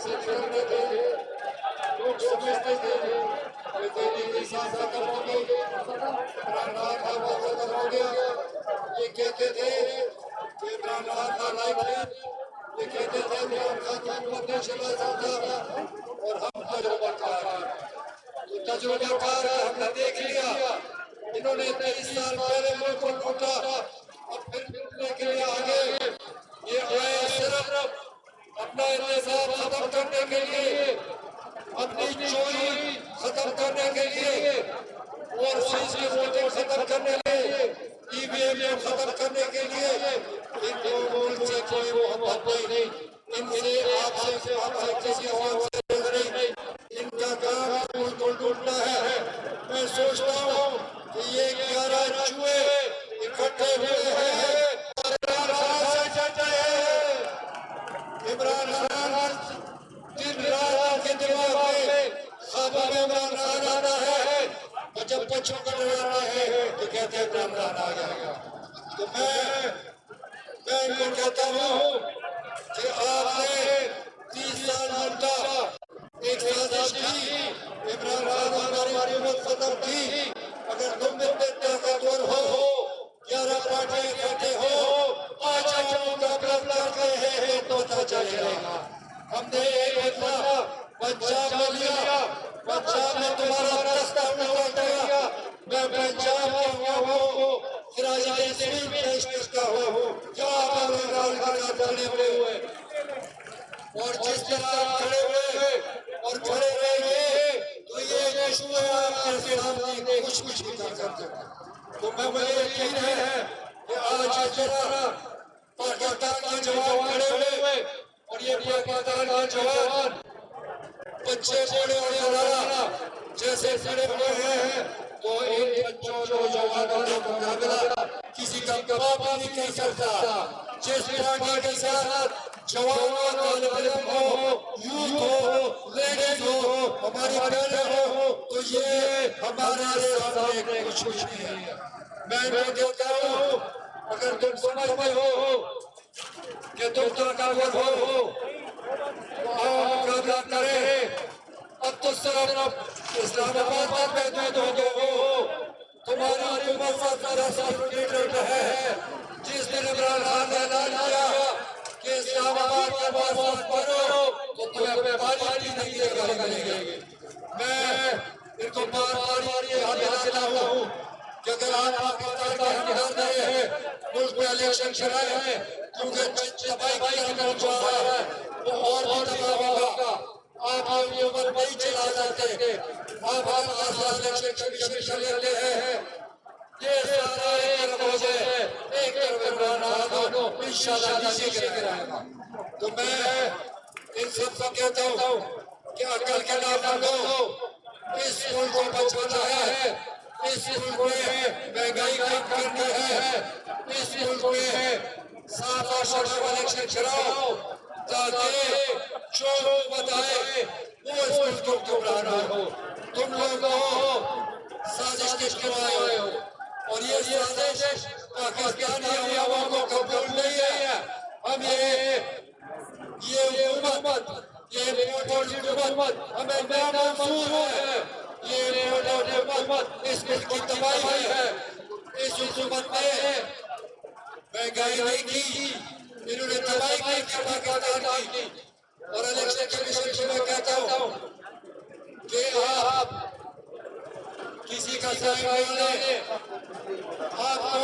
से निकलते थे लोग समझते थे कि दिल्ली की सांस खत्म हो गई, इमरान खान का वो खत्म हो गया। ये कहते थे कि इमरान खान का लाइफ है, ये कहते थे इमरान खान हुकूमत नहीं चला सकता और हम तजुर्बाकार हैं। तो तजुर्बाकार हमने देख लिया, इन्होंने 23 साल पहले मुल्क को लूटा और फिर लूटने के लिए आगे ये आए सिर्फ अपना इंतजाम खत्म करने के लिए, अपनी चोरी खत्म करने के लिए और सीसी वोटिंग खत्म करने के लिए, ईवीएम खत्म करने के लिए। इनको मुल्क से कोई मोहब्बत नहीं, इनसे आपसे किसी और से नहीं, इनका काम मुल्क को लूटना है। मैं सोचता हूँ कि ये 11 चूहे इकट्ठे हुए हैं, इमरान खान से डरते हैं। इमरान खान दिन रात के दिमाग में ख्वाबों में इमरान खान आता है और जब बच्चों को डराना है तो कहते हैं इमरान खान आ जाएगा। तो मैं इनको कहता हूँ कि आपने 30 साल लूटा, एक साजिश की, इमरान खान हमारी उम्र खत्म की। अगर तुम इतने ताकतवर हो, 11 पार्टियां इकट्ठे हो, आज हम मुकाबला कर रहे हैं तो पता चलेगा। हमने एक बदला पंजाब में लिया, पंजाब में तुम्हारा रास्ता उलट गया। मैं पंजाब का हुआ हूँ, पेश करता हूँ जो आप खड़े हुए और जिस तरह आप खड़े हुए और खड़े रहेंगे तो ये चूहे आपके सामने कुछ नहीं कर सकते। तो मैं मुझे यकीन है कि आज इस तरह पाकिस्तान के जवान खड़े हुए और ये पाकिस्तान के जवान बच्चे बड़े और जवान जैसे खड़े हुए हैं तो इन बच्चों जवानों का मुकाबला किसी का बाप नहीं कर सकता। जिस पार्टी के साथ जवानों, तालिब इल्म हो, यूथ हो, लेडीज हो, हमारी बहनें हो, तो ये हमारे सामने कुछ नहीं है। मैं कहता हूँ अगर तुम समझते हो कि तुम ताकतवर हो तो आओ मुकाबला करें। अब तो सिर्फ इस्लामाबाद में महदूद हो, तुम्हारी हुकूमत का सर्टिफिकेट है। जिस दिन इमरान खान ने ऐलान किया कि इस्लामाबाद के पास पढ़ो तो तुम्हें पानी नहीं देंगे। मैं इनको बार-बार ये हासिल हूँ कि अगर आप पाकिस्तान का इंतजार रहे हैं, मुल्क में इलेक्शन कराए हैं, क्योंकि दबाई का जो है वो और भी दबाव होगा। आप ये उम्र नहीं चला सकते, आप इलेक्शन कमीशन लेते हैं, ये सारा एक तरफ हो जाए, एक तरफ इमरान खान इंशाल्लाह इसी कराएगा। तो मैं इन सबको कहता हूँ कि अकल के नाम दो, इस मुल्क को बचाना है, इस मुल्क में महंगाई कम करनी है, इस मुल्क में साफ और शफाफ इलेक्शन कराओ ताकि जो बताए वो इस मुल्क को गुमराह ना हो। तुम लोग साजिश क्यों आए हो और ये साजिश पाकिस्तानी अवाम को कबूल नहीं है। हम ये हुकूमत, ये हुकूमत हमें नामंजूर है। ये हुकूमत इस मुल्क की तबाही है। इस हुकूमत ने महंगाई नहीं की, इन्होंने तबाही की पाकिस्तान की। और इलेक्शन कमीशन को मैं कहता हूँ कि आप किसी का साथ नहीं लें। आपको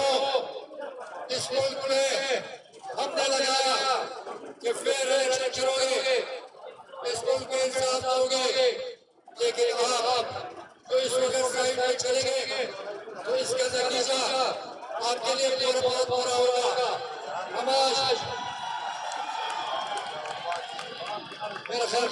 इस मुल्क में हमने लगाया कि फेयर इलेक्शन करोगे, इस मुल्क में इंसाफ दोगे, लेकिन आप तो इस वक्त साइड में चलेंगे तो इसका नतीजा आपके लिए बहुत बुरा होगा। हम आज मेरा ख्याल